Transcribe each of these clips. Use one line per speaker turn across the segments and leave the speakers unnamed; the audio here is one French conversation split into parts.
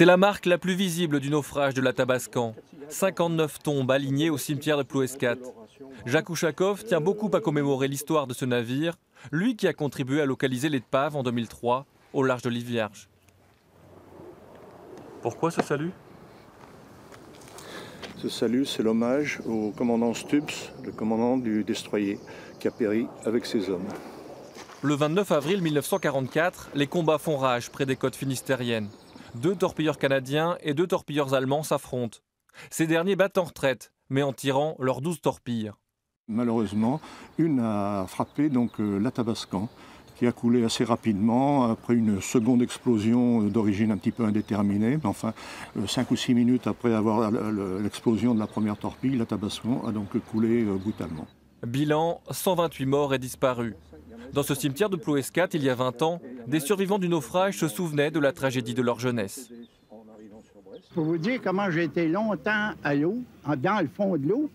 C'est la marque la plus visible du naufrage de l'Athabascan. 59 tombes alignées au cimetière de Ploescat. Jacques Ouchakov tient beaucoup à commémorer l'histoire de ce navire, lui qui a contribué à localiser l'épave en 2003 au large de l'île Vierge. Pourquoi ce salut?
Ce salut, c'est l'hommage au commandant Stubbs, le commandant du destroyer, qui a péri avec ses hommes.
Le 29 avril 1944, les combats font rage près des côtes finistériennes. 2 torpilleurs canadiens et 2 torpilleurs allemands s'affrontent. Ces derniers battent en retraite, mais en tirant leurs 12 torpilles.
Malheureusement, une a frappé l'Athabascan, qui a coulé assez rapidement après une seconde explosion d'origine un petit peu indéterminée. Mais enfin, 5 ou 6 minutes après avoir l'explosion de la première torpille, l'Athabascan a donc coulé brutalement.
Bilan, 128 morts et disparus. Dans ce cimetière de Ploescat, il y a 20 ans, des survivants du naufrage se souvenaient de la tragédie de leur jeunesse.
Pour vous dire comment j'ai été longtemps à l'eau, dans le fond de l'eau,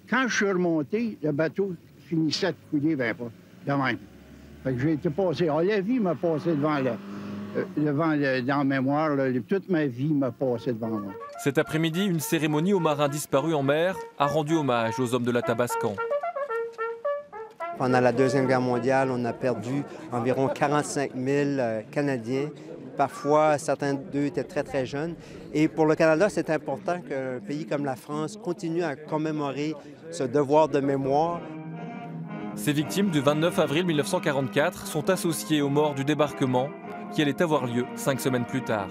quand je suis remonté, le bateau finissait de couler vers pas, de même. Fait que j'ai été passé. Alors, la vie m'a passé devant dans la mémoire. Là, toute ma vie m'a passé devant moi.
Cet après-midi, une cérémonie aux marins disparus en mer a rendu hommage aux hommes de l'Athabascan.
Pendant la Deuxième Guerre mondiale, on a perdu environ 45 000 Canadiens. Parfois, certains d'eux étaient très, très jeunes. Et pour le Canada, c'est important qu'un pays comme la France continue à commémorer ce devoir de mémoire.
Ces victimes du 29 avril 1944 sont associées aux morts du débarquement qui allait avoir lieu 5 semaines plus tard.